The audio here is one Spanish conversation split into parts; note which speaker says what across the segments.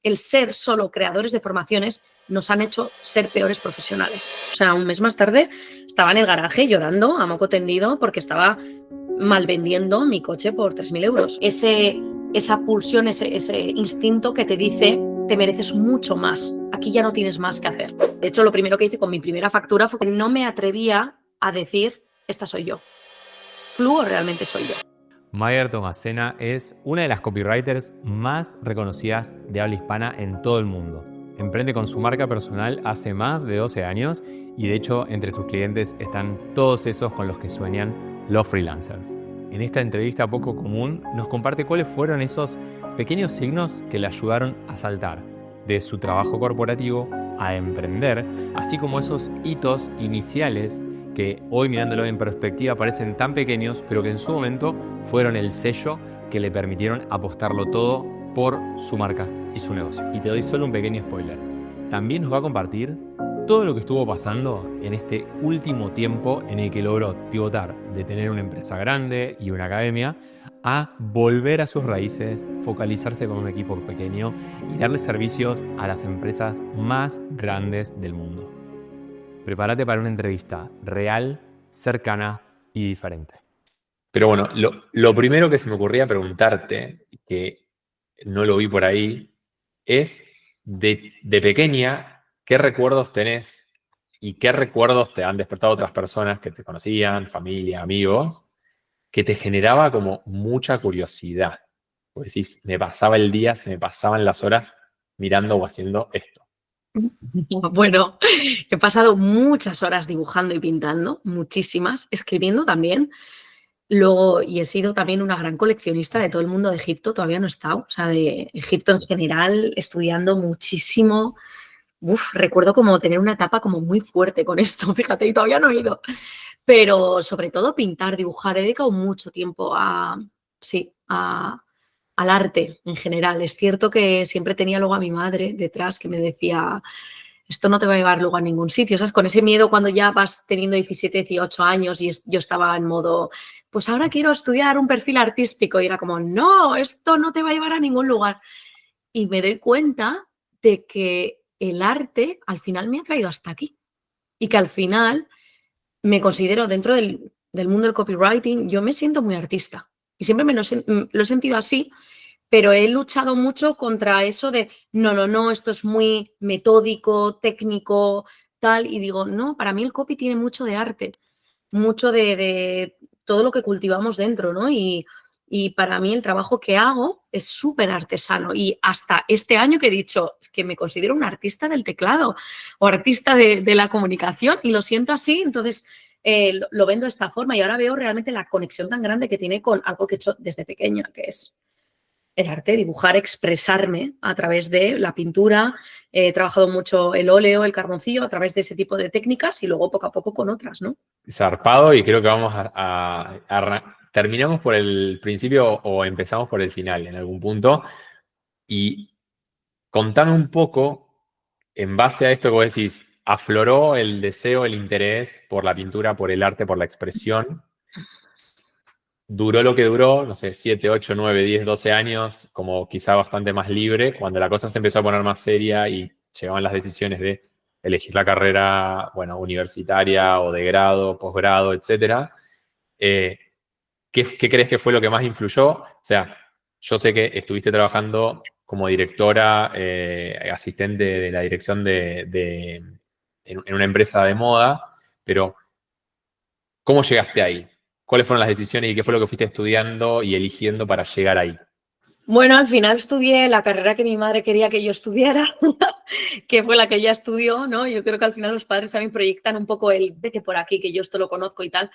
Speaker 1: el ser solo creadores de formaciones nos han hecho ser peores profesionales. O sea, un mes más tarde estaba en el garaje llorando a moco tendido porque estaba mal vendiendo mi coche por 3.000 euros. Esa pulsión, ese instinto que te dice te mereces mucho más, aquí ya no tienes más que hacer. De hecho, lo primero que hice con mi primera factura fue que no me atrevía a decir, esta soy yo. ¿Fluo realmente soy yo?
Speaker 2: Mayer Tomasena es una de las copywriters más reconocidas de habla hispana en todo el mundo. Emprende con su marca personal hace más de 12 años y de hecho entre sus clientes están todos esos con los que sueñan los freelancers. En esta entrevista poco común nos comparte cuáles fueron esos pequeños signos que le ayudaron a saltar de su trabajo corporativo a emprender, así como esos hitos iniciales que hoy mirándolo en perspectiva parecen tan pequeños, pero que en su momento fueron el sello que le permitieron apostarlo todo por su marca y su negocio. Y te doy solo un pequeño spoiler. También nos va a compartir todo lo que estuvo pasando en este último tiempo en el que logró pivotar de tener una empresa grande y una academia a volver a sus raíces, focalizarse con un equipo pequeño y darle servicios a las empresas más grandes del mundo. Prepárate para una entrevista real, cercana y diferente.
Speaker 3: Pero bueno, lo primero que se me ocurría preguntarte, que no lo vi por ahí, es de pequeña, ¿qué recuerdos tenés y qué recuerdos te han despertado otras personas que te conocían, familia, amigos, que te generaba como mucha curiosidad? Porque decís, me pasaba el día, se me pasaban las horas mirando o haciendo esto.
Speaker 1: Bueno, he pasado muchas horas dibujando y pintando, muchísimas, escribiendo también. Luego, y he sido también una gran coleccionista de todo el mundo de Egipto, todavía no he estado, o sea, de Egipto en general, estudiando muchísimo. Recuerdo como tener una etapa como muy fuerte con esto, fíjate, y todavía no he ido. Pero sobre todo pintar, dibujar, he dedicado mucho tiempo al arte en general. Es cierto que siempre tenía luego a mi madre detrás que me decía, esto no te va a llevar luego a ningún sitio, ¿sabes? Con ese miedo cuando ya vas teniendo 17, 18 años y yo estaba en modo, pues ahora quiero estudiar un perfil artístico y era como, no, esto no te va a llevar a ningún lugar. Y me doy cuenta de que el arte al final me ha traído hasta aquí y que al final me considero dentro del mundo del copywriting, yo me siento muy artista y siempre lo he sentido así, pero he luchado mucho contra eso de no, esto es muy metódico, técnico, tal, y digo, no, para mí el copy tiene mucho de arte, mucho de todo lo que cultivamos dentro, ¿no? Y para mí el trabajo que hago es súper artesano y hasta este año que he dicho, es que me considero un artista del teclado o artista de la comunicación y lo siento así, entonces lo vendo de esta forma y ahora veo realmente la conexión tan grande que tiene con algo que he hecho desde pequeña, que es el arte, dibujar, expresarme a través de la pintura. He trabajado mucho el óleo, el carboncillo, a través de ese tipo de técnicas y luego poco a poco con otras, ¿no?
Speaker 3: Zarpado, y creo que vamos terminamos por el principio o empezamos por el final en algún punto. Y contame un poco, en base a esto que vos decís, ¿afloró el deseo, el interés por la pintura, por el arte, por la expresión? Duró lo que duró, no sé, 7, 8, 9, 10, 12 años, como quizá bastante más libre, cuando la cosa se empezó a poner más seria y llegaban las decisiones de elegir la carrera, bueno, universitaria o de grado, posgrado, etc. ¿Qué crees que fue lo que más influyó? O sea, yo sé que estuviste trabajando como directora, asistente de la dirección en una empresa de moda, pero ¿cómo llegaste ahí? ¿Cuáles fueron las decisiones y qué fue lo que fuiste estudiando y eligiendo para llegar ahí?
Speaker 1: Bueno, al final estudié la carrera que mi madre quería que yo estudiara, que fue la que ella estudió, ¿no? Yo creo que al final los padres también proyectan un poco el vete por aquí, que yo esto lo conozco y tal.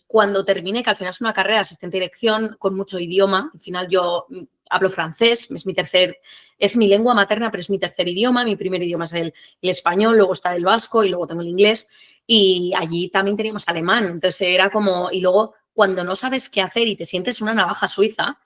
Speaker 1: Cuando terminé, que al final es una carrera de asistente de dirección con mucho idioma, al final yo hablo francés, es mi lengua materna, pero es mi tercer idioma. Mi primer idioma es el español, luego está el vasco y luego tengo el inglés. Y allí también teníamos alemán, entonces era como, y luego cuando no sabes qué hacer y te sientes una navaja suiza,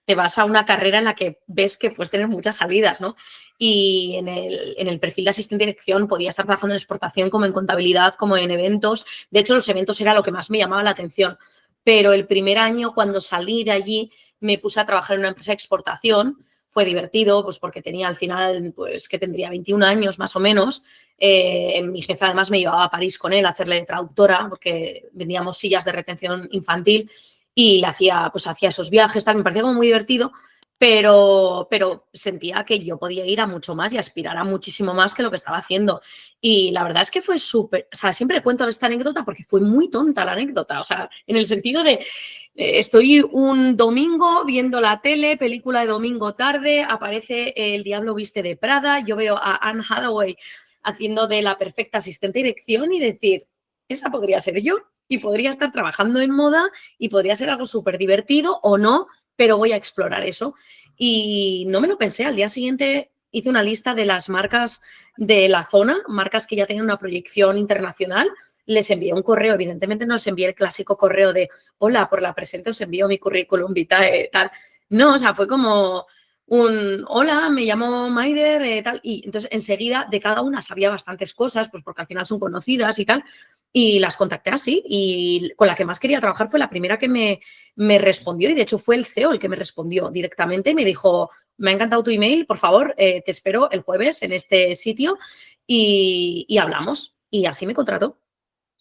Speaker 1: te vas a una carrera en la que ves que puedes tener muchas salidas, ¿no? Y en el perfil de asistente de dirección podía estar trabajando en exportación como en contabilidad, como en eventos. De hecho, los eventos era lo que más me llamaba la atención. Pero el primer año, cuando salí de allí, me puse a trabajar en una empresa de exportación. fue divertido, pues porque tenía al final, pues que tendría 21 años más o menos. Mi jefe además me llevaba a París con él a hacerle de traductora porque vendíamos sillas de retención infantil y hacía esos viajes, tal, me parecía como muy divertido, pero sentía que yo podía ir a mucho más y aspirar a muchísimo más que lo que estaba haciendo. Y la verdad es que fue súper, o sea, siempre cuento esta anécdota porque fue muy tonta la anécdota, o sea, en el sentido de estoy un domingo viendo la tele, película de domingo tarde, aparece El Diablo Viste de Prada, yo veo a Anne Hathaway haciendo de la perfecta asistente de dirección y decir, esa podría ser yo y podría estar trabajando en moda y podría ser algo súper divertido o no, pero voy a explorar eso. Y no me lo pensé, al día siguiente hice una lista de las marcas de la zona, marcas que ya tenían una proyección internacional, les envié un correo, evidentemente no les envié el clásico correo de hola, por la presente os envío mi currículum vitae, tal. No, o sea, fue como un hola, me llamo Maider, tal. Y entonces enseguida de cada una sabía bastantes cosas, pues porque al final son conocidas y tal. Y las contacté así y con la que más quería trabajar fue la primera que me respondió y de hecho fue el CEO el que me respondió directamente y me dijo, me ha encantado tu email, por favor, te espero el jueves en este sitio y hablamos. Y así me contrató.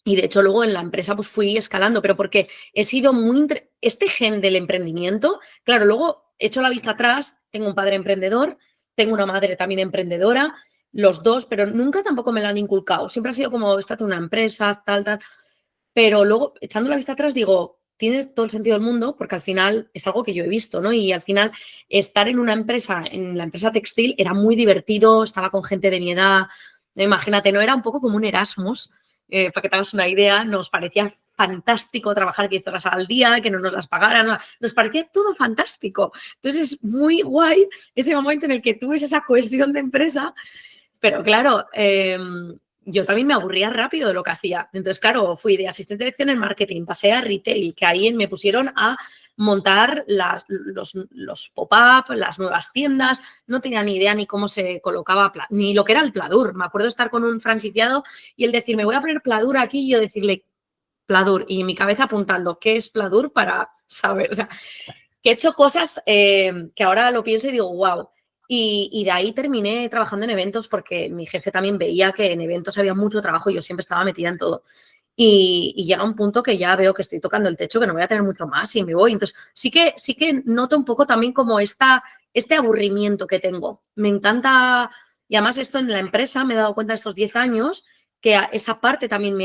Speaker 1: Y de hecho luego en la empresa pues fui escalando, pero porque he sido muy... Este gen del emprendimiento, claro, luego he hecho la vista atrás, tengo un padre emprendedor, tengo una madre también emprendedora, los dos, pero nunca tampoco me lo han inculcado. Siempre ha sido como, estate en una empresa, tal, tal. Pero luego, echando la vista atrás, digo, tienes todo el sentido del mundo porque al final es algo que yo he visto, ¿no? Y al final estar en una empresa, en la empresa textil, era muy divertido, estaba con gente de mi edad, imagínate, ¿no? Era un poco como un Erasmus, para que te hagas una idea, nos parecía fantástico trabajar 10 horas al día, que no nos las pagaran, nos parecía todo fantástico. Entonces es muy guay ese momento en el que tú ves esa cohesión de empresa, pero claro, yo también me aburría rápido de lo que hacía. Entonces, claro, fui de asistente de dirección en marketing, pasé a retail, que ahí me pusieron a montar los pop-up, las nuevas tiendas. No tenía ni idea ni cómo se colocaba, ni lo que era el Pladur. Me acuerdo de estar con un franquiciado y él decirme, voy a poner Pladur aquí, y yo decirle Pladur, y mi cabeza apuntando, ¿qué es Pladur? Para saber, o sea, que he hecho cosas que ahora lo pienso y digo, wow. Y de ahí terminé trabajando en eventos porque mi jefe también veía que en eventos había mucho trabajo y yo siempre estaba metida en todo. Y llega un punto que ya veo que estoy tocando el techo, que no voy a tener mucho más y me voy. Entonces, sí que noto un poco también como este aburrimiento que tengo. Me encanta, y además esto en la empresa me he dado cuenta estos 10 años que esa parte también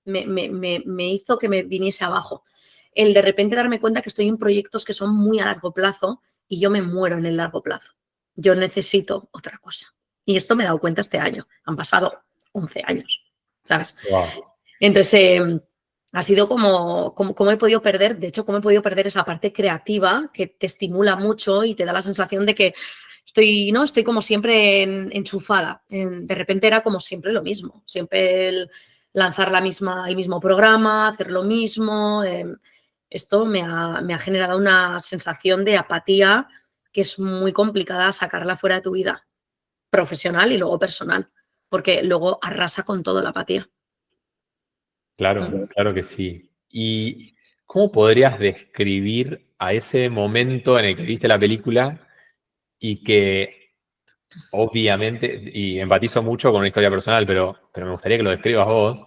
Speaker 1: me hizo que me viniese abajo. El de repente darme cuenta que estoy en proyectos que son muy a largo plazo y yo me muero en el largo plazo. Yo necesito otra cosa. Y esto me he dado cuenta este año. Han pasado 11 años, ¿sabes?
Speaker 3: Wow.
Speaker 1: Entonces, ha sido como he podido perder, de hecho, cómo he podido perder esa parte creativa que te estimula mucho y te da la sensación de que estoy como siempre enchufada. De repente era como siempre lo mismo. Siempre lanzar el mismo programa, hacer lo mismo. Esto me ha generado una sensación de apatía que es muy complicada sacarla fuera de tu vida profesional y luego personal, porque luego arrasa con todo la apatía.
Speaker 3: Claro, claro que sí. ¿Y cómo podrías describir a ese momento en el que viste la película y que obviamente, y empatizo mucho con una historia personal, pero me gustaría que lo describas vos,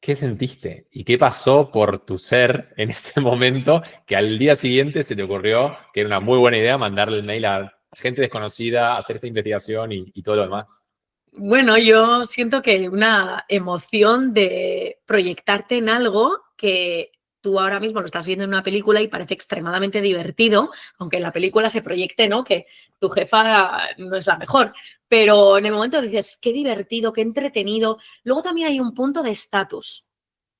Speaker 3: ¿qué sentiste y qué pasó por tu ser en ese momento que al día siguiente se te ocurrió que era una muy buena idea mandarle el mail a gente desconocida, hacer esta investigación y todo lo demás?
Speaker 1: Bueno, yo siento que una emoción de proyectarte en algo que tú ahora mismo lo estás viendo en una película y parece extremadamente divertido, aunque en la película se proyecte, ¿no? Que tu jefa no es la mejor, pero en el momento dices, qué divertido, qué entretenido. Luego también hay un punto de estatus.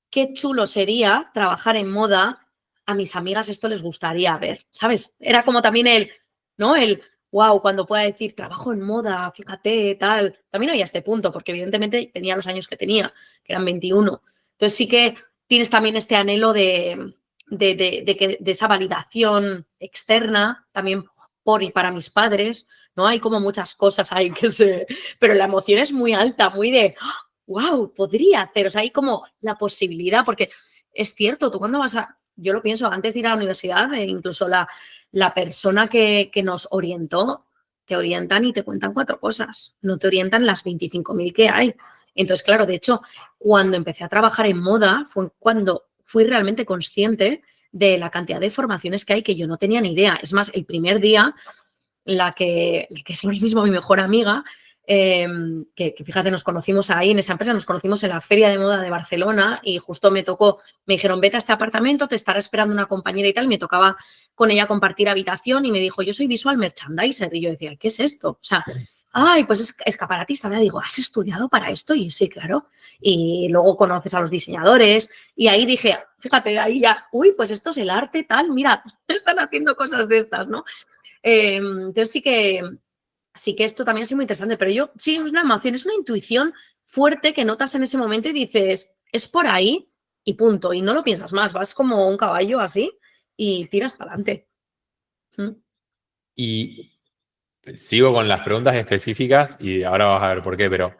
Speaker 1: Qué chulo sería trabajar en moda. A mis amigas esto les gustaría ver, ¿sabes? Era como también ¿no? Wow, cuando pueda decir, trabajo en moda, fíjate, tal. También había este punto, porque evidentemente tenía los años que tenía, que eran 21. Entonces sí que tienes también este anhelo de esa validación externa, también por y para mis padres, ¿no? Hay como muchas cosas ahí que se... Pero la emoción es muy alta, muy de, wow, podría hacer. O sea, hay como la posibilidad, porque es cierto, tú cuando vas a... Yo lo pienso, antes de ir a la universidad, incluso la persona que nos orientó, te orientan y te cuentan 4 cosas, no te orientan las 25.000 que hay. Entonces, claro, de hecho, cuando empecé a trabajar en moda fue cuando fui realmente consciente de la cantidad de formaciones que hay que yo no tenía ni idea. Es más, el primer día, la que es ahora mismo mi mejor amiga, que fíjate, nos conocimos ahí en esa empresa, nos conocimos en la Feria de Moda de Barcelona y justo me dijeron, vete a este apartamento, te estará esperando una compañera y tal, me tocaba con ella compartir habitación y me dijo, yo soy visual merchandiser. Y yo decía, ¿qué es esto? O sea, ay, pues es escaparatista. Le digo, ¿has estudiado para esto? Y sí, claro. Y luego conoces a los diseñadores y ahí dije, fíjate, ahí ya, uy, pues esto es el arte tal, mira, están haciendo cosas de estas, ¿no? Entonces sí que esto también ha sido muy interesante, pero sí, es una emoción, es una intuición fuerte que notas en ese momento y dices, es por ahí y punto, y no lo piensas más, vas como un caballo así y tiras para adelante.
Speaker 3: Y sigo con las preguntas específicas y ahora vas a ver por qué, pero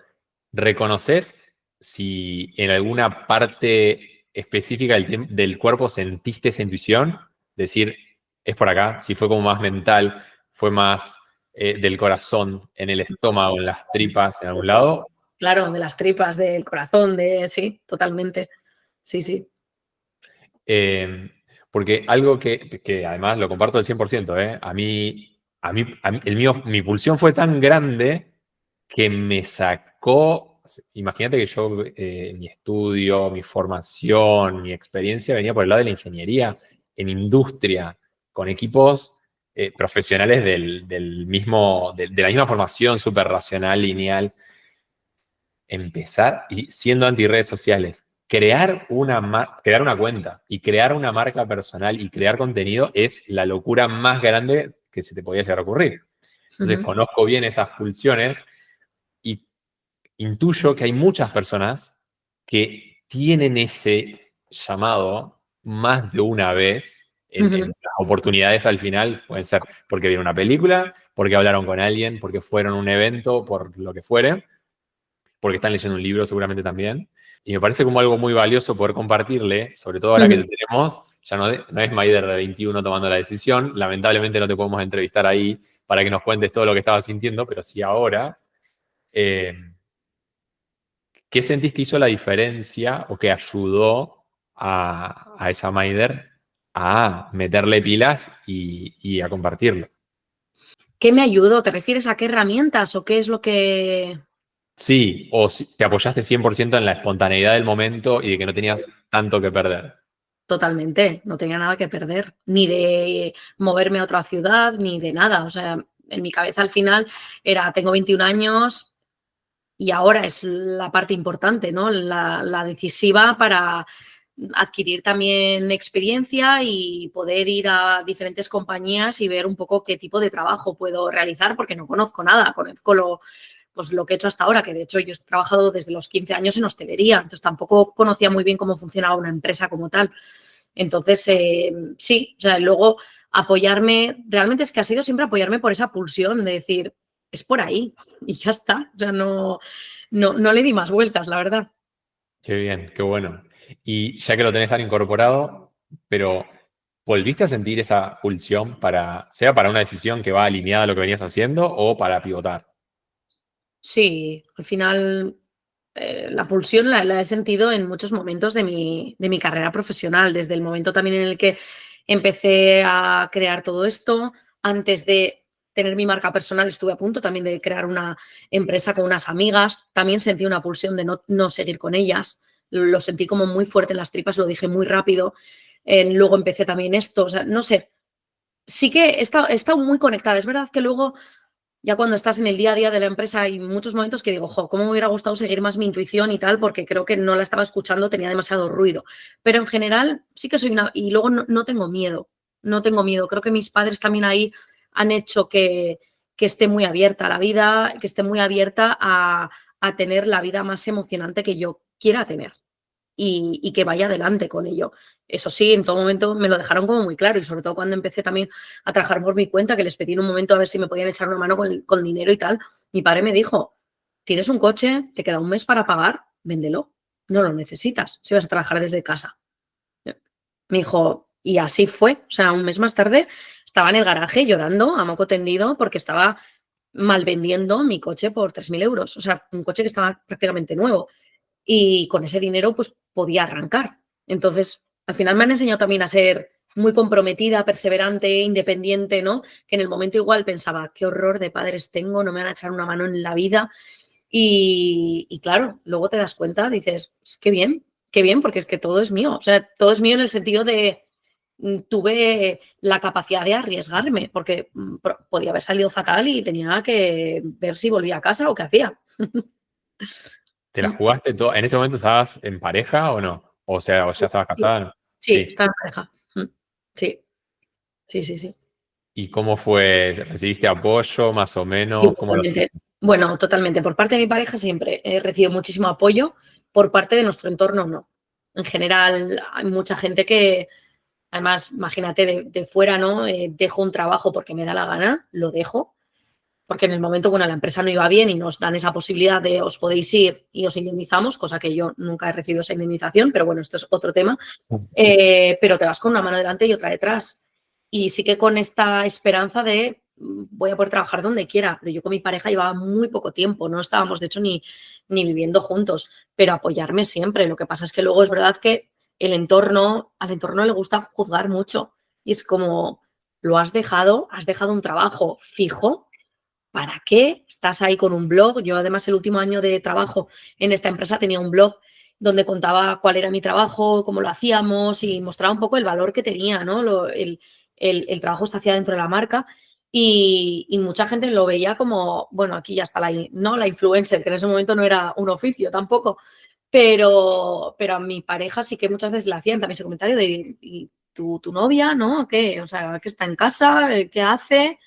Speaker 3: ¿reconoces si en alguna parte específica del cuerpo sentiste esa intuición? Decir, es por acá, si fue como más mental, fue más del corazón, en el estómago, en las tripas, en algún lado.
Speaker 1: Claro, de las tripas, del corazón, sí, totalmente. Sí, sí.
Speaker 3: Porque algo que además lo comparto al 100%, mi pulsión fue tan grande que me sacó, imagínate que yo, mi estudio, mi formación, mi experiencia venía por el lado de la ingeniería, en industria, con equipos profesionales de la misma formación súper racional, lineal. Empezar, y siendo anti-redes sociales, crear una cuenta y crear una marca personal y crear contenido es la locura más grande que se te podía llegar a ocurrir. Entonces, conozco bien esas pulsiones y intuyo que hay muchas personas que tienen ese llamado más de una vez en las oportunidades al final. Pueden ser porque vieron una película, porque hablaron con alguien, porque fueron a un evento, por lo que fuere, porque están leyendo un libro seguramente también. Y me parece como algo muy valioso poder compartirle, sobre todo ahora que te tenemos, ya no es Maider de 21 tomando la decisión, lamentablemente no te podemos entrevistar ahí para que nos cuentes todo lo que estabas sintiendo, pero sí ahora. ¿Qué sentís que hizo la diferencia o que ayudó a esa Maider a meterle pilas y a compartirlo?
Speaker 1: ¿Qué me ayudó? ¿Te refieres a qué herramientas o qué es lo que...?
Speaker 3: Sí, o si te apoyaste 100% en la espontaneidad del momento y de que no tenías tanto que perder.
Speaker 1: Totalmente, no tenía nada que perder, ni de moverme a otra ciudad, ni de nada. O sea, en mi cabeza al final tengo 21 años y ahora es la parte importante, ¿no? La decisiva para adquirir también experiencia y poder ir a diferentes compañías y ver un poco qué tipo de trabajo puedo realizar, porque no conozco nada, conozco lo que he hecho hasta ahora, que de hecho yo he trabajado desde los 15 años en hostelería, entonces tampoco conocía muy bien cómo funcionaba una empresa como tal. Entonces, sí, o sea, luego apoyarme, realmente es que ha sido siempre apoyarme por esa pulsión de decir, es por ahí y ya está. O sea, no le di más vueltas, la verdad.
Speaker 3: Qué bien, qué bueno. Y ya que lo tenés tan incorporado, pero ¿volviste a sentir esa pulsión sea para una decisión que va alineada a lo que venías haciendo o para pivotar?
Speaker 1: Sí, al final la pulsión la he sentido en muchos momentos de mi carrera profesional, desde el momento también en el que empecé a crear todo esto. Antes de tener mi marca personal estuve a punto también de crear una empresa con unas amigas. También sentí una pulsión de no seguir con ellas. Lo sentí como muy fuerte en las tripas, lo dije muy rápido. Luego empecé también esto, o sea, no sé. Sí que he estado muy conectada. Es verdad que luego ya cuando estás en el día a día de la empresa hay muchos momentos que digo, cómo me hubiera gustado seguir más mi intuición y tal, porque creo que no la estaba escuchando, tenía demasiado ruido. Pero en general sí que soy una... Y luego no tengo miedo, no tengo miedo. Creo que mis padres también ahí han hecho que esté muy abierta a la vida, que esté muy abierta a tener la vida más emocionante que yo quiera tener. Y que vaya adelante con ello. Eso sí, en todo momento me lo dejaron como muy claro y sobre todo cuando empecé también a trabajar por mi cuenta, que les pedí en un momento a ver si me podían echar una mano con dinero y tal, mi padre me dijo, tienes un coche, te queda un mes para pagar, véndelo, no lo necesitas si vas a trabajar desde casa. Me dijo, Y así fue. O sea, un mes más tarde estaba en el garaje llorando a moco tendido porque estaba mal vendiendo mi coche por 3.000 euros. O sea, un coche que estaba prácticamente nuevo. Y con ese dinero pues podía arrancar. Entonces, al final me han enseñado también a ser muy comprometida, perseverante, independiente, ¿no? Que en el momento igual pensaba, qué horror de padres tengo, no me van a echar una mano en la vida. Y claro, luego te das cuenta, dices, pues, qué bien, porque es que todo es mío. O sea, todo es mío en el sentido de tuve la capacidad de arriesgarme, porque podía haber salido fatal y tenía que ver si volvía a casa o qué hacía.
Speaker 3: ¿Te la jugaste todo? ¿En ese momento estabas en pareja o no? O sea, ¿o ya estabas
Speaker 1: Sí,
Speaker 3: casada?
Speaker 1: sí,
Speaker 3: Sí.
Speaker 1: estaba en pareja. Sí, sí, sí, sí.
Speaker 3: ¿Y cómo fue? ¿Recibiste apoyo más o
Speaker 1: Sí,
Speaker 3: menos? ¿Cómo lo
Speaker 1: totalmente.
Speaker 3: hiciste?
Speaker 1: Bueno, totalmente. Por parte de mi pareja siempre he recibido muchísimo apoyo, por parte de nuestro entorno no. En general, hay mucha gente que, además, imagínate de fuera, ¿no? Dejo un trabajo porque me da la gana, lo dejo, porque en el momento, bueno, la empresa no iba bien y nos dan esa posibilidad de os podéis ir y os indemnizamos, cosa que yo nunca he recibido esa indemnización, pero bueno, esto es otro tema. Pero te vas con una mano delante y otra detrás. Y sí que con esta esperanza de voy a poder trabajar donde quiera, pero yo con mi pareja llevaba muy poco tiempo, no estábamos de hecho ni viviendo juntos, pero apoyarme siempre. Lo que pasa es que luego es verdad que al entorno le gusta juzgar mucho y es como, has dejado un trabajo fijo. ¿Para qué estás ahí con un blog? Yo además el último año de trabajo en esta empresa tenía un blog donde contaba cuál era mi trabajo, cómo lo hacíamos y mostraba un poco el valor que tenía, ¿no? El trabajo se hacía dentro de la marca y mucha gente lo veía como, bueno, aquí ya está ¿no? La influencer, que en ese momento no era un oficio tampoco, pero a mi pareja sí que muchas veces le hacían también ese comentario de, ¿y tu novia, no? ¿Qué? O sea, ¿qué está en casa? ¿Qué hace?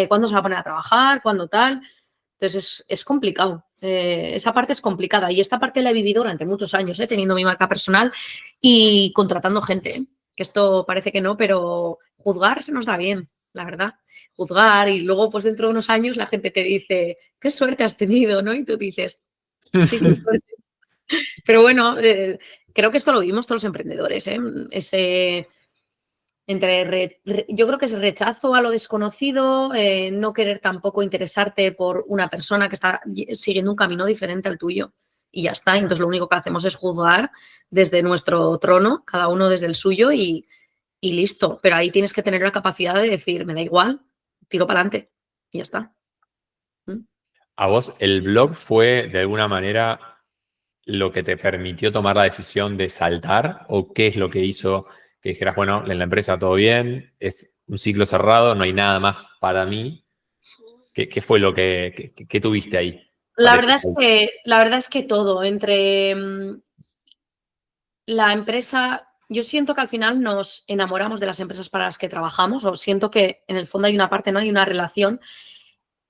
Speaker 1: ¿Cuándo se va a poner a trabajar? ¿Cuándo tal? Entonces es complicado. Esa parte es complicada y esta parte la he vivido durante muchos años, teniendo mi marca personal y contratando gente. Que esto parece que no, pero juzgar se nos da bien, la verdad. Juzgar y luego pues dentro de unos años la gente te dice, qué suerte has tenido, ¿no? Y tú dices, sí, qué suerte. Pero bueno, creo que esto lo vivimos todos los emprendedores, ¿eh? Ese yo creo que es rechazo a lo desconocido, no querer tampoco interesarte por una persona que está siguiendo un camino diferente al tuyo. Y ya está. Entonces lo único que hacemos es juzgar desde nuestro trono, cada uno desde el suyo y listo. Pero ahí tienes que tener la capacidad de decir, me da igual, tiro para adelante. Y ya está.
Speaker 3: ¿A vos el blog fue de alguna manera lo que te permitió tomar la decisión de saltar? ¿O qué es lo que hizo que dijeras, bueno, en la empresa todo bien, es un ciclo cerrado, no hay nada más para mí? ¿Qué fue lo que tuviste ahí para ese salto?
Speaker 1: La verdad es que todo, entre la empresa, yo siento que al final nos enamoramos de las empresas para las que trabajamos, o siento que en el fondo hay una parte, ¿no? Hay una relación.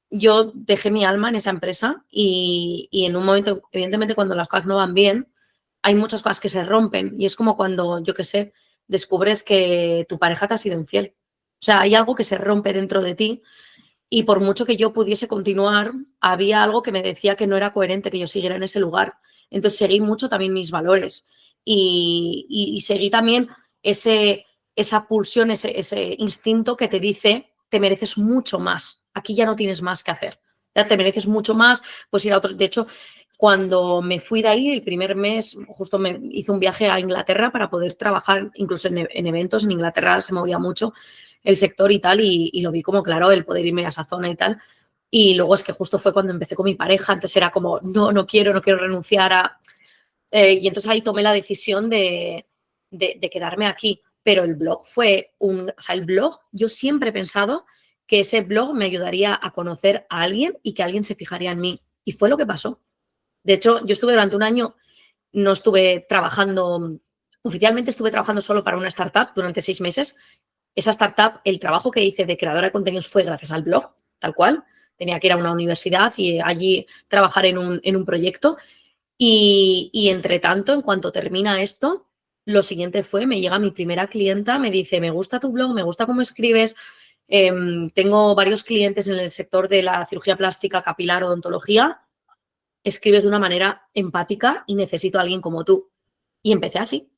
Speaker 1: Yo dejé mi alma en esa empresa y en un momento, evidentemente, cuando las cosas no van bien, hay muchas cosas que se rompen y es como cuando, yo qué sé, descubres que tu pareja te ha sido infiel. O sea, hay algo que se rompe dentro de ti y por mucho que yo pudiese continuar, había algo que me decía que no era coherente que yo siguiera en ese lugar. Entonces seguí mucho también mis valores y seguí también esa pulsión, ese instinto que te dice, te mereces mucho más. Aquí ya no tienes más que hacer. Ya te mereces mucho más, pues ir a otros. De hecho, cuando me fui de ahí, el primer mes, justo me hice un viaje a Inglaterra para poder trabajar, incluso en eventos. En Inglaterra se movía mucho el sector y tal, y lo vi como claro el poder irme a esa zona y tal. Y luego es que justo fue cuando empecé con mi pareja, entonces era como, no quiero renunciar a... y entonces ahí tomé la decisión de quedarme aquí. Pero el blog o sea, el blog, yo siempre he pensado que ese blog me ayudaría a conocer a alguien y que alguien se fijaría en mí. Y fue lo que pasó. De hecho, yo estuve durante un año, no estuve trabajando, oficialmente estuve trabajando solo para una startup durante 6 meses. Esa startup, el trabajo que hice de creadora de contenidos fue gracias al blog, tal cual. Tenía que ir a una universidad y allí trabajar en un proyecto. Y entre tanto, en cuanto termina esto, lo siguiente fue, me llega mi primera clienta, me dice, me gusta tu blog, me gusta cómo escribes, tengo varios clientes en el sector de la cirugía plástica, capilar, odontología, escribes de una manera empática y necesito a alguien como tú. Y empecé así.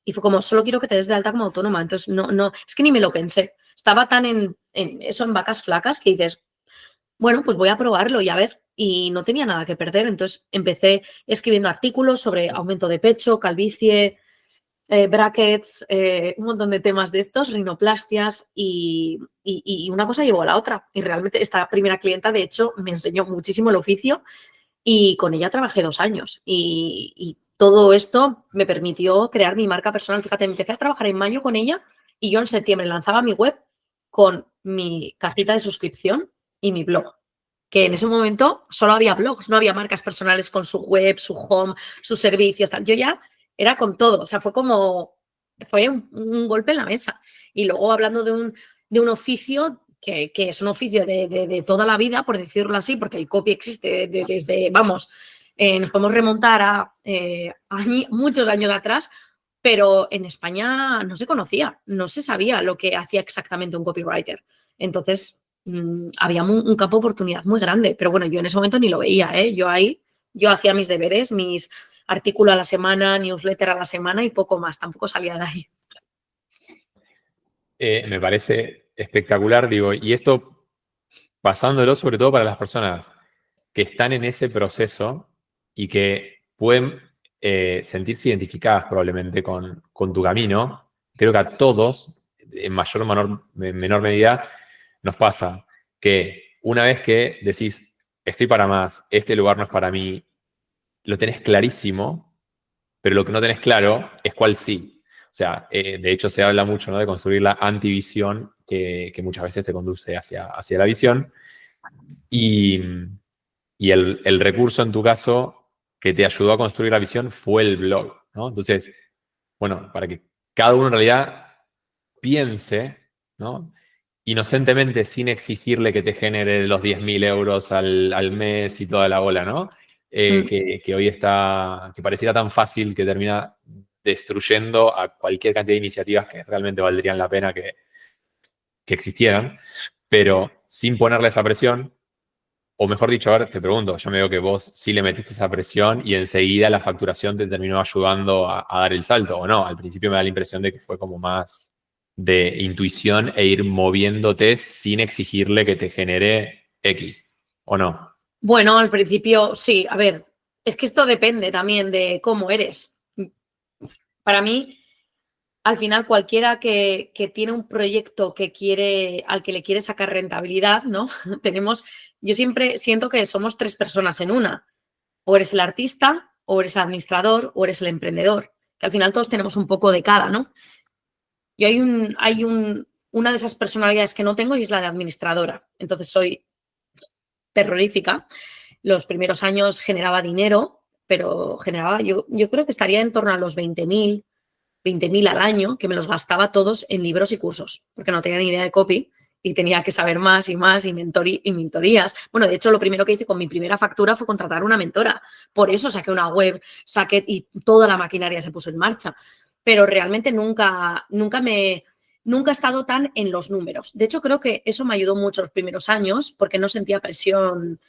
Speaker 1: Y fue como, solo quiero que te des de alta como autónoma. Entonces, no, es que ni me lo pensé. Estaba tan en eso, en vacas flacas, que dices, bueno, pues voy a probarlo y a ver. Y no tenía nada que perder. Entonces, empecé escribiendo artículos sobre aumento de pecho, calvicie, brackets, un montón de temas de estos, rinoplastias y una cosa llevó a la otra. Y realmente esta primera clienta, de hecho, me enseñó muchísimo el oficio y con ella trabajé 2 años. Y todo esto me permitió crear mi marca personal. Fíjate, empecé a trabajar en mayo con ella y yo en septiembre lanzaba mi web con mi cajita de suscripción y mi blog. Que en ese momento solo había blogs, no había marcas personales con su web, su home, sus servicios, tal. Yo ya era con todo, o sea, fue un golpe en la mesa. Y luego hablando de un oficio que es un oficio de toda la vida, por decirlo así, porque el copy existe desde, vamos, nos podemos remontar a muchos años atrás, pero en España no se conocía, no se sabía lo que hacía exactamente un copywriter. Entonces, había un campo de oportunidad muy grande, pero bueno, yo en ese momento ni lo veía, ¿eh? Yo hacía mis deberes, mis artículos a la semana, newsletter a la semana y poco más, tampoco salía de ahí.
Speaker 3: Me parece espectacular, digo, y esto pasándolo sobre todo para las personas que están en ese proceso y que pueden sentirse identificadas probablemente con tu camino. Creo que a todos, en mayor o menor medida, nos pasa que una vez que decís, estoy para más, este lugar no es para mí, lo tenés clarísimo, pero lo que no tenés claro es cuál sí. O sea, de hecho se habla mucho, ¿no?, de construir la antivisión que muchas veces te conduce hacia la visión. Y el recurso en tu caso que te ayudó a construir la visión fue el blog, ¿no? Entonces, bueno, para que cada uno en realidad piense, ¿no?, inocentemente, sin exigirle que te genere los 10.000 euros al mes y toda la bola, ¿no? Que hoy que pareciera tan fácil que termina destruyendo a cualquier cantidad de iniciativas que realmente valdrían la pena que existieran, pero sin ponerle esa presión. O mejor dicho, a ver, te pregunto, yo me veo que vos sí le metiste esa presión y enseguida la facturación te terminó ayudando a dar el salto, ¿o no? Al principio me da la impresión de que fue como más de intuición e ir moviéndote sin exigirle que te genere X, ¿o no?
Speaker 1: Bueno, al principio sí, a ver, es que esto depende también de cómo eres. Para mí, al final, cualquiera que tiene un proyecto al que le quiere sacar rentabilidad, ¿no? Yo siempre siento que somos 3 personas en una. O eres el artista, o eres el administrador, o eres el emprendedor. Que al final todos tenemos un poco de cada, ¿no? Yo una de esas personalidades que no tengo y es la de administradora. Entonces soy terrorífica. Los primeros años generaba dinero, pero yo creo que estaría en torno a los 20.000 al año, que me los gastaba todos en libros y cursos, porque no tenía ni idea de copy y tenía que saber más y más y mentorías. Bueno, de hecho, lo primero que hice con mi primera factura fue contratar una mentora. Por eso saqué una web, y toda la maquinaria se puso en marcha. Pero realmente nunca he estado tan en los números. De hecho, creo que eso me ayudó mucho los primeros años porque no sentía presión.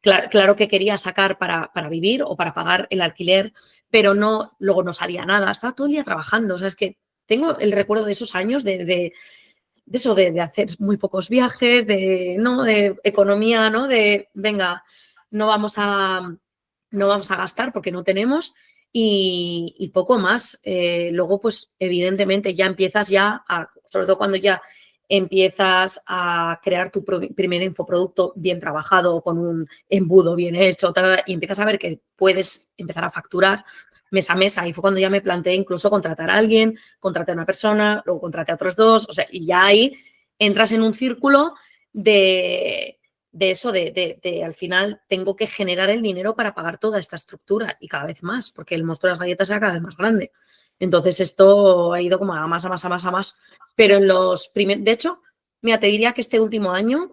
Speaker 1: Claro que quería sacar para vivir o para pagar el alquiler, pero luego no salía nada. Estaba todo el día trabajando. O sea, es que tengo el recuerdo de esos años de eso, de hacer muy pocos viajes, de economía, ¿no? De, venga, no vamos a gastar porque no tenemos y poco más. Luego, pues, evidentemente, ya empiezas sobre todo cuando ya empiezas a crear tu primer infoproducto bien trabajado, con un embudo bien hecho, y empiezas a ver que puedes empezar a facturar mes a mes. Y fue cuando ya me planteé incluso contratar a alguien, contraté a una persona, luego contraté a otros 2, o sea, y ya ahí entras en un círculo de eso, al final tengo que generar el dinero para pagar toda esta estructura y cada vez más, porque el monstruo de las galletas era cada vez más grande. Entonces esto ha ido como a más, a más, a más, a más. Pero de hecho, mira, te diría que este último año,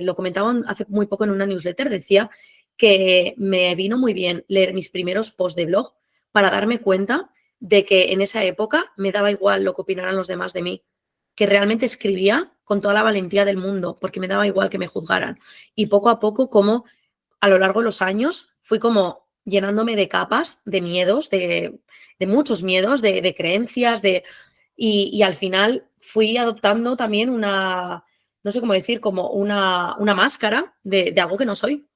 Speaker 1: lo comentaban hace muy poco en una newsletter, decía que me vino muy bien leer mis primeros posts de blog para darme cuenta de que en esa época me daba igual lo que opinaran los demás de mí, que realmente escribía con toda la valentía del mundo, porque me daba igual que me juzgaran. Y poco a poco, como a lo largo de los años, fui como llenándome de capas, de miedos, de muchos miedos, de creencias, y al final fui adoptando también una, no sé cómo decir, como una máscara de algo que no soy.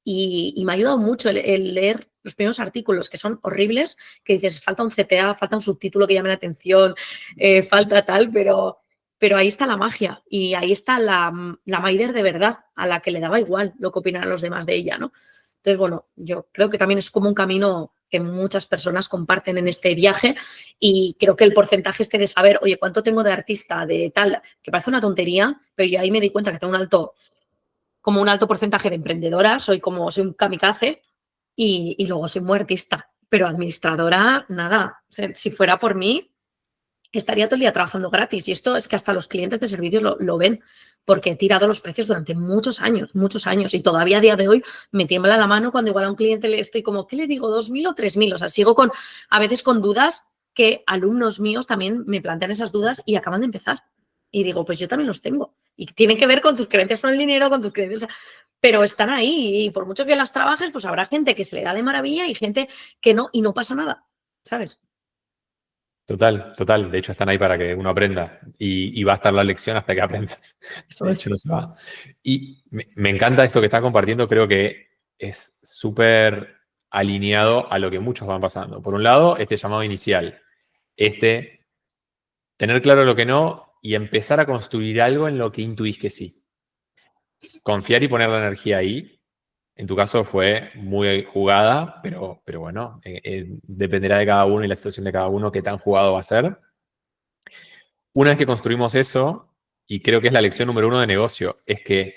Speaker 1: Y me ha ayudado mucho el leer los primeros artículos, que son horribles, que dices, falta un CTA, falta un subtítulo que llame la atención, falta tal, pero ahí está la magia y ahí está la Maider de verdad, a la que le daba igual lo que opinaran los demás de ella, ¿no? Entonces, bueno, yo creo que también es como un camino que muchas personas comparten en este viaje, y creo que el porcentaje este de saber, oye, ¿cuánto tengo de artista, de tal? Que parece una tontería, pero yo ahí me di cuenta que tengo como un alto porcentaje de emprendedora, soy un kamikaze, y luego soy muy artista, pero administradora, nada. O sea, si fuera por mí, estaría todo el día trabajando gratis, y esto es que hasta los clientes de servicios lo ven, porque he tirado los precios durante muchos años, y todavía a día de hoy me tiembla la mano cuando igual a un cliente le estoy como, ¿qué le digo? ¿2.000 o 3.000? O sea, sigo a veces con dudas, que alumnos míos también me plantean esas dudas y acaban de empezar. Y digo, pues yo también los tengo. Y tienen que ver con tus creencias con el dinero, con tus creencias, pero están ahí, y por mucho que las trabajes, pues habrá gente que se le da de maravilla y gente que no, y no pasa nada, ¿sabes?
Speaker 3: Total, total. De hecho, están ahí para que uno aprenda y va a estar la lección hasta que aprendas.
Speaker 1: Eso
Speaker 3: De
Speaker 1: es.
Speaker 3: hecho, no se va. Y me encanta esto que está compartiendo. Creo que es súper alineado a lo que muchos van pasando. Por un lado, este llamado inicial. Tener claro lo que no y empezar a construir algo en lo que intuís que sí. Confiar y poner la energía ahí. En tu caso fue muy jugada, pero bueno, dependerá de cada uno y la situación de cada uno qué tan jugado va a ser. Una vez que construimos eso, y creo que es la lección número 1 de negocio, es que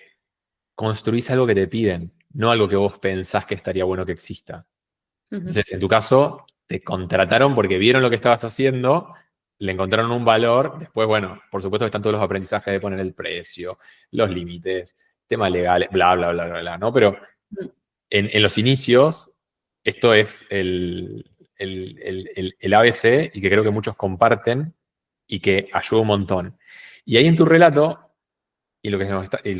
Speaker 3: construís algo que te piden, no algo que vos pensás que estaría bueno que exista. Entonces, en tu caso, te contrataron porque vieron lo que estabas haciendo, le encontraron un valor. Después, bueno, por supuesto que están todos los aprendizajes de poner el precio, los límites, temas legales, bla, bla, bla, bla, bla, ¿no? Pero en los inicios, esto es el ABC, y que creo que muchos comparten y que ayuda un montón. Y ahí en tu relato, y lo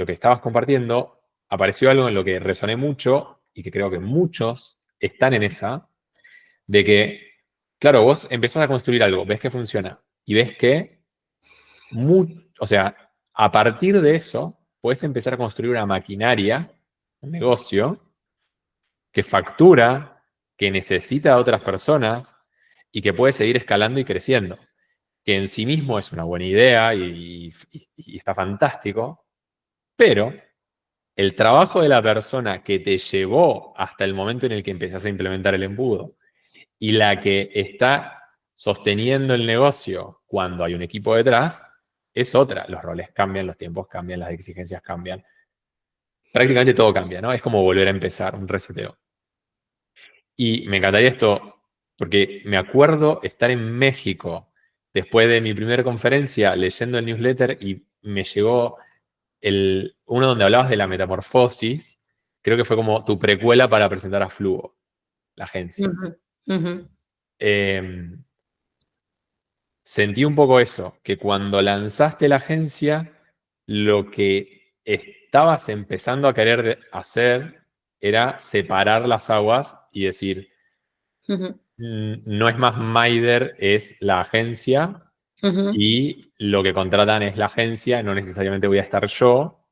Speaker 3: que estabas compartiendo, apareció algo en lo que resoné mucho y que creo que muchos están en esa, de que, claro, vos empezás a construir algo, ves que funciona y ves que, o sea, a partir de eso, puedes empezar a construir una maquinaria, un negocio, que factura, que necesita a otras personas y que puede seguir escalando y creciendo. Que en sí mismo es una buena idea y está fantástico, pero el trabajo de la persona que te llevó hasta el momento en el que empezás a implementar el embudo y la que está sosteniendo el negocio cuando hay un equipo detrás, es otra. Los roles cambian, los tiempos cambian, las exigencias cambian. Prácticamente todo cambia, ¿no? Es como volver a empezar, un reseteo. Y me encantaría esto, porque me acuerdo estar en México después de mi primera conferencia leyendo el newsletter, y me llegó uno donde hablabas de la metamorfosis. Creo que fue como tu precuela para presentar a Fluo, la agencia. Sentí un poco eso, que cuando lanzaste la agencia, lo que estabas empezando a querer hacer era separar las aguas y decir, no es más Maider, es la agencia, y lo que contratan es la agencia, no necesariamente voy a estar yo.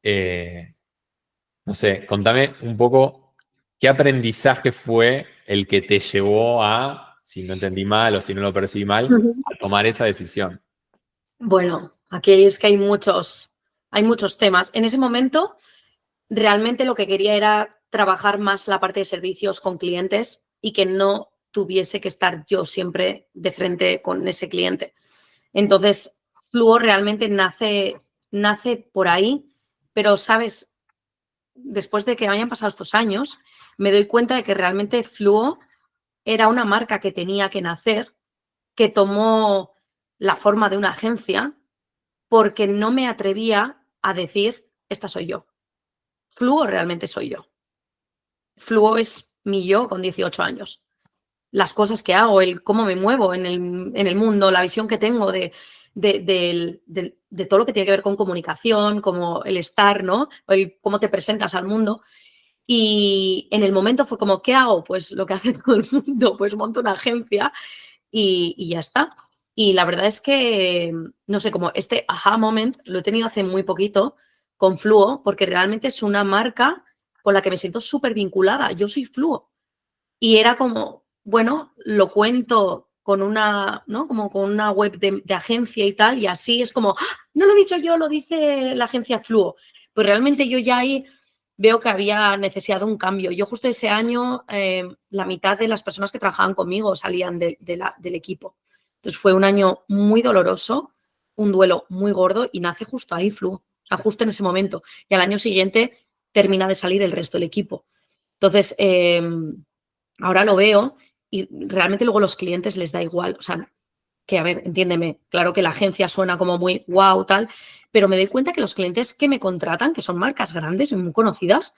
Speaker 3: No sé, contame un poco qué aprendizaje fue el que te llevó a, si no entendí mal o si no lo percibí mal, a tomar esa decisión.
Speaker 1: Bueno, aquí es que hay muchos temas. En ese momento, realmente lo que quería era trabajar más la parte de servicios con clientes y que no tuviese que estar yo siempre de frente con ese cliente. Entonces, Fluo realmente nace por ahí, pero, ¿sabes? Después de que hayan pasado estos años, me doy cuenta de que realmente Fluo era una marca que tenía que nacer, que tomó la forma de una agencia, porque no me atrevía a decir, esta soy yo. Fluo realmente soy yo. Fluo es mi yo con 18 años. Las cosas que hago, cómo me muevo en el mundo, la visión que tengo de todo lo que tiene que ver con comunicación, como el estar, ¿no? Cómo te presentas al mundo. Y en el momento fue como, ¿qué hago? Pues lo que hace todo el mundo, pues monto una agencia y ya está. Y la verdad es que, no sé, como este aha moment lo he tenido hace muy poquito con Fluo, porque realmente es una marca con la que me siento súper vinculada. Yo soy Fluo. Y era como, bueno, lo cuento con una, ¿no? Como con una web de agencia y tal, y así es como, ¡ah! No lo he dicho yo, lo dice la agencia Fluo. Pues realmente yo ya ahí veo que había necesidad de un cambio. Yo justo ese año, la mitad de las personas que trabajaban conmigo salían del equipo. Entonces fue un año muy doloroso, un duelo muy gordo y nace justo ahí Fluo, o sea, justo en ese momento. Y al año siguiente termina de salir el resto del equipo. Entonces, ahora lo veo y realmente luego a los clientes les da igual. O sea, que a ver, entiéndeme, claro que la agencia suena como muy wow, tal, pero me doy cuenta que los clientes que me contratan, que son marcas grandes y muy conocidas,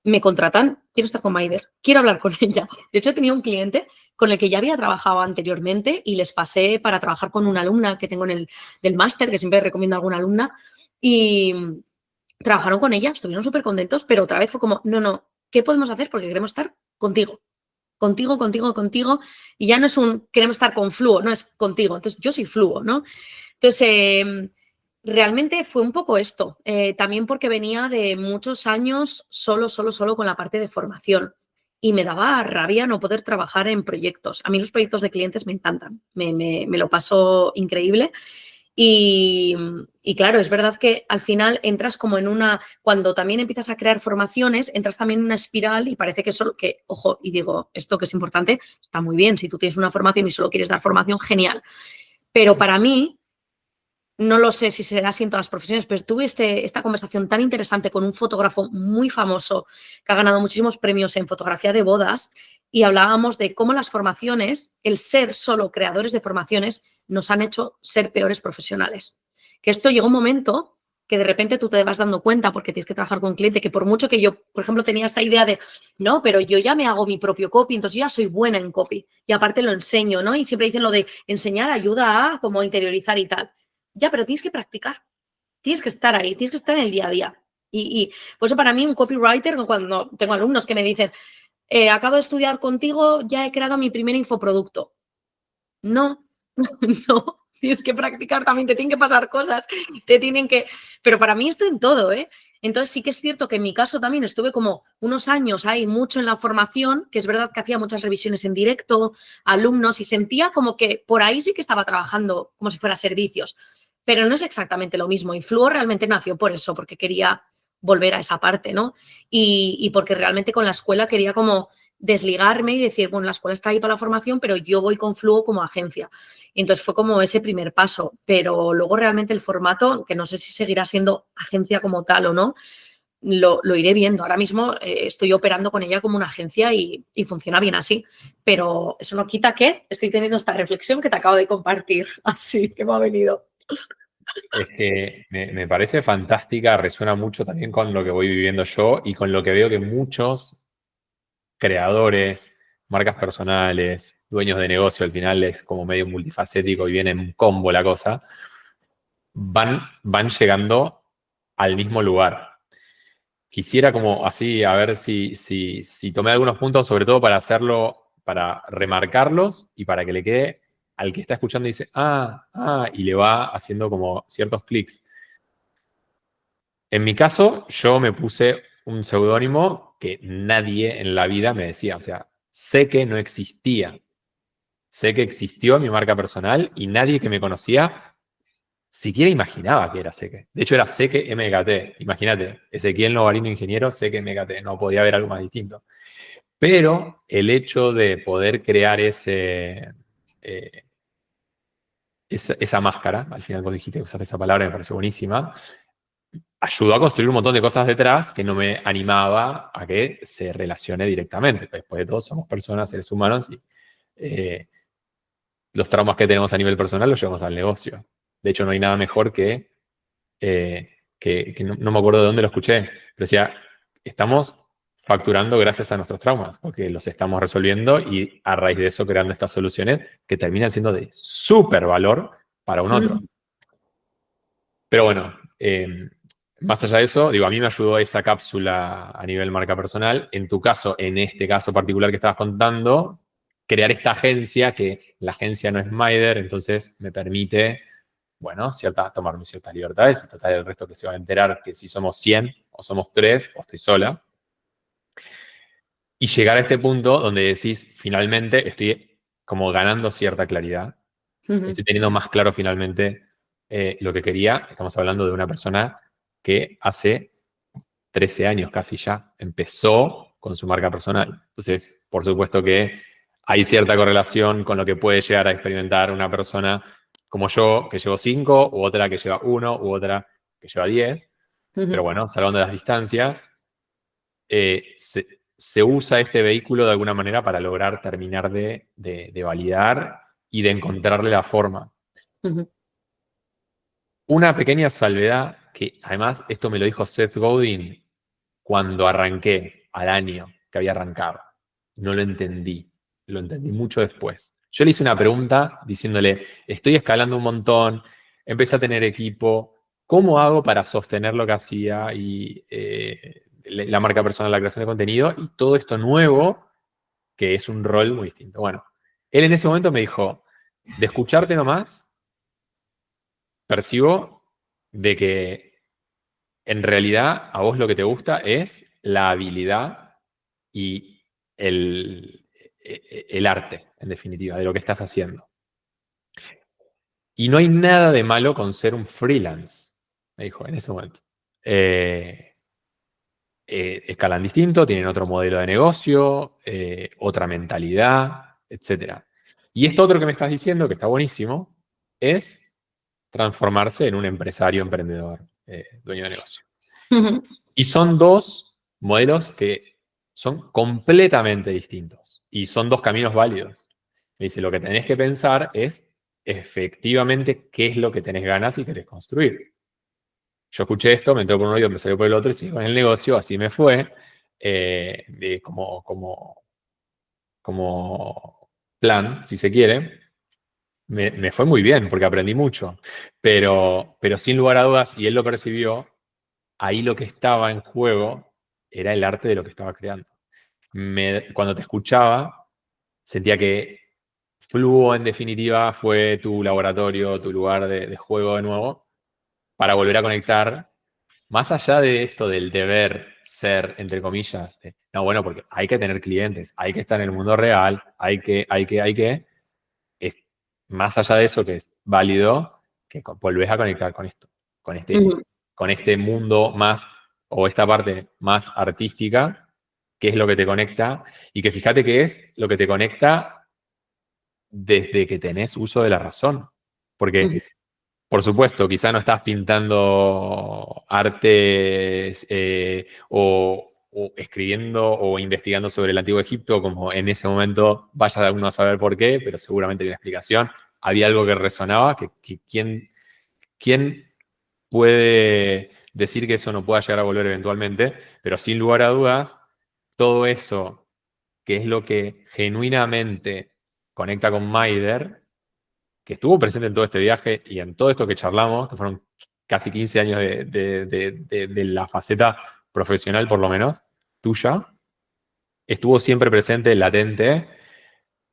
Speaker 1: me contratan, quiero estar con Maider, quiero hablar con ella. De hecho, tenía un cliente con el que ya había trabajado anteriormente y les pasé para trabajar con una alumna que tengo en el del máster, que siempre recomiendo a alguna alumna, y trabajaron con ella, estuvieron súper contentos, pero otra vez fue como, no, no, ¿qué podemos hacer? Porque queremos estar contigo. Contigo, contigo, contigo, y ya no es un queremos estar con Fluo, no es contigo. Entonces, yo soy Fluo, ¿no? Entonces, realmente fue un poco esto, también porque venía de muchos años solo con la parte de formación y me daba rabia no poder trabajar en proyectos. A mí los proyectos de clientes me encantan, me lo paso increíble. Y claro, es verdad que al final entras como en una, cuando también empiezas a crear formaciones, entras también en una espiral y parece que solo, que, ojo, y digo, esto que es importante, está muy bien, si tú tienes una formación y solo quieres dar formación, genial. Pero para mí, no lo sé si será así en todas las profesiones, pero tuve esta conversación tan interesante con un fotógrafo muy famoso que ha ganado muchísimos premios en fotografía de bodas y hablábamos de cómo las formaciones, el ser solo creadores de formaciones, nos han hecho ser peores profesionales. Que esto llegó un momento que de repente tú te vas dando cuenta porque tienes que trabajar con un cliente, que por mucho que yo, por ejemplo, tenía esta idea de, no, pero yo ya me hago mi propio copy, entonces yo ya soy buena en copy y aparte lo enseño, ¿no? Y siempre dicen lo de enseñar ayuda a como interiorizar y tal. Ya, pero tienes que practicar, tienes que estar ahí, tienes que estar en el día a día. Y por eso para mí un copywriter, cuando tengo alumnos que me dicen, acabo de estudiar contigo, ya he creado mi primer infoproducto. No, no, tienes que practicar también, te tienen que pasar cosas, te tienen que... Pero para mí esto en todo, ¿eh? Entonces sí que es cierto que en mi caso también estuve como unos años ahí mucho en la formación, que es verdad que hacía muchas revisiones en directo, alumnos, y sentía como que por ahí sí que estaba trabajando como si fuera servicios, pero no es exactamente lo mismo. Y Fluo realmente nació por eso, porque quería volver a esa parte, ¿no? Y porque realmente con la escuela quería como desligarme y decir, bueno, la escuela está ahí para la formación, pero yo voy con Fluo como agencia. Y entonces fue como ese primer paso, pero luego realmente el formato, que no sé si seguirá siendo agencia como tal o no, lo iré viendo. Ahora mismo estoy operando con ella como una agencia y funciona bien así, pero eso no quita que estoy teniendo esta reflexión que te acabo de compartir, así que me ha venido.
Speaker 3: Es que me parece fantástica, resuena mucho también con lo que voy viviendo yo y con lo que veo que muchos creadores, marcas personales, dueños de negocio, al final es como medio multifacético y viene en un combo la cosa, van llegando al mismo lugar. Quisiera como así, a ver si tomé algunos puntos, sobre todo para hacerlo, para remarcarlos y para que le quede al que está escuchando y dice, y le va haciendo como ciertos clics. En mi caso, yo me puse un seudónimo que nadie en la vida me decía. O sea, sé que no existía. Sé que existió mi marca personal y nadie que me conocía siquiera imaginaba que era Seque. De hecho, era Seque MKT. Imagínate, Ezequiel Novarino, ingeniero, Seque MKT. No podía haber algo más distinto. Pero el hecho de poder crear esa máscara, al final vos dijiste usar esa palabra, me parece buenísima, ayudó a construir un montón de cosas detrás que no me animaba a que se relacione directamente. Después de todo, somos personas, seres humanos, y los traumas que tenemos a nivel personal los llevamos al negocio. De hecho, no hay nada mejor que no me acuerdo de dónde lo escuché, pero decía, estamos facturando gracias a nuestros traumas, porque los estamos resolviendo y a raíz de eso creando estas soluciones que terminan siendo de súper valor para un otro. Pero bueno, más allá de eso, digo, a mí me ayudó esa cápsula a nivel marca personal. En tu caso, en este caso particular que estabas contando, crear esta agencia, que la agencia no es Maider, entonces me permite, bueno, tomarme ciertas libertades, y total el resto que se va a enterar que si somos 100 o somos 3 o estoy sola. Y llegar a este punto donde decís, finalmente estoy como ganando cierta claridad. Estoy teniendo más claro finalmente lo que quería. Estamos hablando de una persona que hace 13 años casi ya empezó con su marca personal. Entonces, por supuesto que hay cierta correlación con lo que puede llegar a experimentar una persona como yo, que llevo 5, u otra que lleva 1, u otra que lleva 10. Pero bueno, salvando las distancias, se usa este vehículo de alguna manera para lograr terminar de validar y de encontrarle la forma. Una pequeña salvedad, que además esto me lo dijo Seth Godin cuando arranqué, al año que había arrancado. No lo entendí mucho después. Yo le hice una pregunta diciéndole, estoy escalando un montón, empecé a tener equipo, ¿cómo hago para sostener lo que hacía y la marca personal, la creación de contenido y todo esto nuevo, que es un rol muy distinto? Bueno, él en ese momento me dijo, de escucharte nomás, percibo de que en realidad a vos lo que te gusta es la habilidad y el arte, en definitiva, de lo que estás haciendo. Y no hay nada de malo con ser un freelance, me dijo en ese momento. Escalan distinto, tienen otro modelo de negocio, otra mentalidad, etc. Y esto otro que me estás diciendo, que está buenísimo, es transformarse en un empresario, emprendedor, dueño de negocio. Y son dos modelos que son completamente distintos y son dos caminos válidos. Me dice, lo que tenés que pensar es efectivamente qué es lo que tenés ganas y querés construir. Yo escuché esto, me entró por un oído, me salió por el otro y sigo con el negocio, así me fue, como plan, si se quiere. Me fue muy bien porque aprendí mucho, pero sin lugar a dudas, y él lo percibió, ahí lo que estaba en juego era el arte de lo que estaba creando. Cuando te escuchaba, sentía que Fluo, en definitiva, fue tu laboratorio, tu lugar de juego de nuevo, para volver a conectar, más allá de esto del deber ser, entre comillas, no, bueno, porque hay que tener clientes, hay que estar en el mundo real, es más allá de eso que es válido, que volvés a conectar con esto, con este mundo más, o esta parte más artística, que es lo que te conecta, y que fíjate que es lo que te conecta desde que tenés uso de la razón. Porque, por supuesto, quizá no estás pintando artes o escribiendo o investigando sobre el Antiguo Egipto, como en ese momento vaya uno a saber por qué, pero seguramente hay una explicación. Había algo que resonaba, que ¿quién puede decir que eso no pueda llegar a volver eventualmente? Pero sin lugar a dudas, todo eso, que es lo que genuinamente conecta con Maider, que estuvo presente en todo este viaje y en todo esto que charlamos, que fueron casi 15 años de la faceta profesional, por lo menos, tuya, estuvo siempre presente, latente,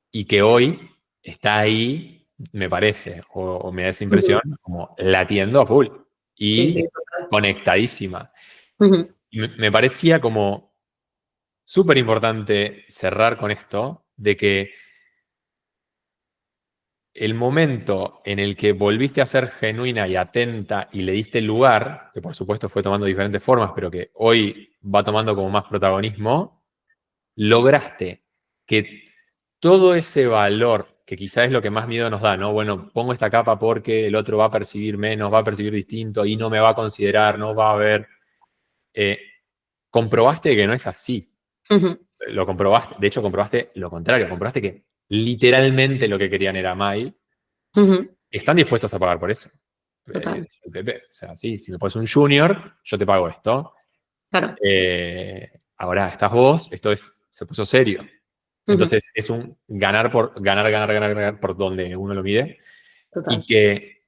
Speaker 3: y que hoy está ahí, me parece, o me da esa impresión, como latiendo a full
Speaker 1: Sí, sí,
Speaker 3: y
Speaker 1: total.
Speaker 3: conectadísima. Y me parecía como súper importante cerrar con esto, de que el momento en el que volviste a ser genuina y atenta y le diste lugar, que por supuesto fue tomando diferentes formas, pero que hoy va tomando como más protagonismo, lograste que todo ese valor, que quizás es lo que más miedo nos da, ¿no? Bueno, pongo esta capa porque el otro va a percibir menos, va a percibir distinto y no me va a considerar, no va a ver. Comprobaste que no es así. Lo comprobaste, de hecho comprobaste lo contrario, comprobaste que literalmente lo que querían era Mai. Están dispuestos a pagar por eso.
Speaker 1: Total.
Speaker 3: Es el PP. O sea, sí, si me pones un junior, yo te pago esto.
Speaker 1: Claro.
Speaker 3: Ahora estás vos, se puso serio. Entonces es un ganar por donde uno lo mide.
Speaker 1: Total.
Speaker 3: Y que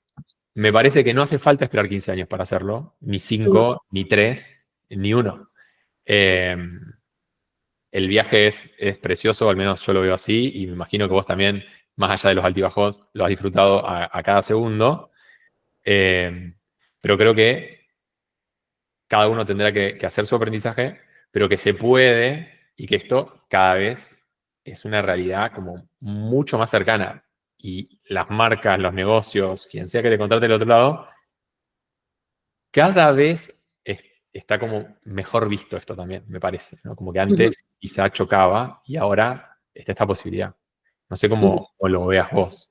Speaker 3: me parece que no hace falta esperar 15 años para hacerlo, ni 5, ni 3, ni uno. Eh, el viaje es precioso, al menos yo lo veo así, y me imagino que vos también, más allá de los altibajos, lo has disfrutado a cada segundo. Eh, pero creo que cada uno tendrá que hacer su aprendizaje, pero que se puede y que esto cada vez es una realidad como mucho más cercana. Y las marcas, los negocios, quien sea que te contrate del otro lado, cada vez está como mejor visto esto también, me parece, ¿no? Como que
Speaker 1: Ujú,
Speaker 3: antes quizá chocaba y ahora está esta posibilidad. No sé
Speaker 1: ujú.
Speaker 3: cómo lo veas vos.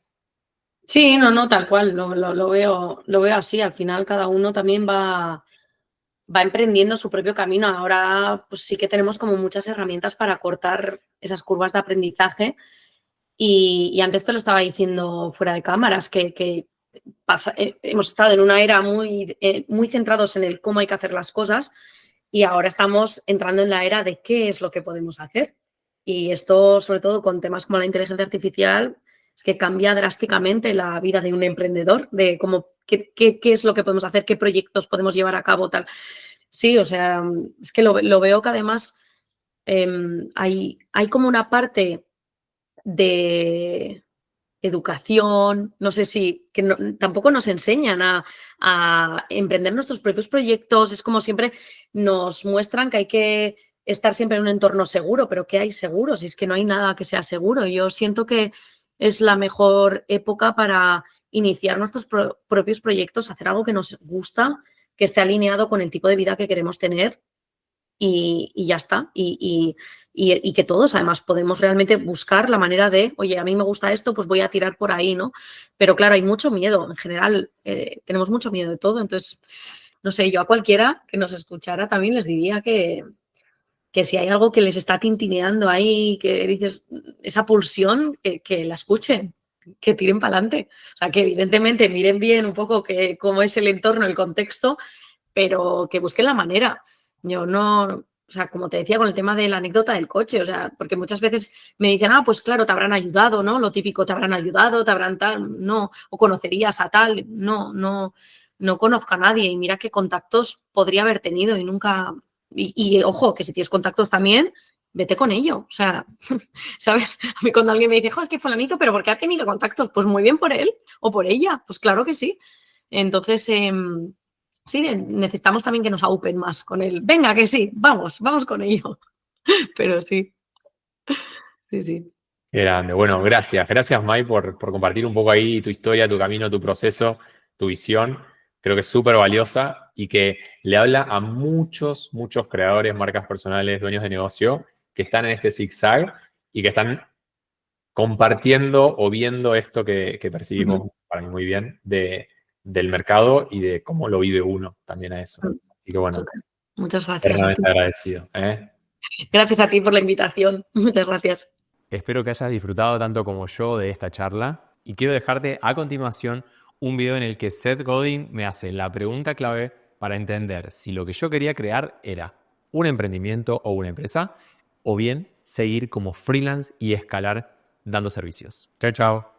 Speaker 1: Sí, no, no, tal cual, lo veo así. Al final cada uno también va emprendiendo su propio camino. Ahora pues sí que tenemos como muchas herramientas para cortar esas curvas de aprendizaje y antes te lo estaba diciendo fuera de cámaras, que hemos estado en una era muy centrados en el cómo hay que hacer las cosas y ahora estamos entrando en la era de qué es lo que podemos hacer. Y esto, sobre todo con temas como la inteligencia artificial, es que cambia drásticamente la vida de un emprendedor, de cómo, qué es lo que podemos hacer, qué proyectos podemos llevar a cabo, tal. Sí, o sea, es que lo veo que además hay como una parte de educación, no sé si, que tampoco nos enseñan a emprender nuestros propios proyectos, es como siempre nos muestran que hay que estar siempre en un entorno seguro, pero ¿qué hay seguro? Si es que no hay nada que sea seguro. Yo siento que es la mejor época para iniciar nuestros propios proyectos, hacer algo que nos gusta, que esté alineado con el tipo de vida que queremos tener y ya está. Y que todos además podemos realmente buscar la manera de, oye, a mí me gusta esto, pues voy a tirar por ahí, ¿no? Pero claro, hay mucho miedo. En general, tenemos mucho miedo de todo. Entonces, no sé, yo a cualquiera que nos escuchara también les diría que si hay algo que les está tintineando ahí, que dices, esa pulsión, que la escuchen, que tiren para adelante. O sea, que evidentemente miren bien un poco cómo es el entorno, el contexto, pero que busquen la manera. Yo no, o sea, como te decía con el tema de la anécdota del coche, o sea, porque muchas veces me dicen, ah, pues claro, te habrán ayudado, ¿no? Lo típico, te habrán ayudado, te habrán tal, no, o conocerías a tal, no, no, no conozco a nadie y mira qué contactos podría haber tenido y nunca, ojo, que si tienes contactos también, vete con ello, o sea, ¿sabes? A mí cuando alguien me dice, jo, es que fulanito, pero ¿por qué ha tenido contactos? Pues muy bien por él o por ella, pues claro que sí. Entonces, sí, necesitamos también que nos aupen más con el, venga, que sí, vamos con ello. Pero sí, sí, sí.
Speaker 3: Qué grande. Bueno, gracias. Gracias, Mai, por compartir un poco ahí tu historia, tu camino, tu proceso, tu visión. Creo que es súper valiosa y que le habla a muchos, muchos creadores, marcas personales, dueños de negocio que están en este zigzag y que están compartiendo o viendo esto que percibimos para mí muy bien del mercado y de cómo lo vive uno también a eso. Así que bueno,
Speaker 1: Súper. Muchas gracias a ti.
Speaker 3: eternamente agradecido. ¿Eh?
Speaker 1: Gracias a ti por la invitación. Muchas gracias.
Speaker 2: Espero que hayas disfrutado tanto como yo de esta charla y quiero dejarte a continuación un video en el que Seth Godin me hace la pregunta clave para entender si lo que yo quería crear era un emprendimiento o una empresa o bien seguir como freelance y escalar dando servicios. Chao, chao.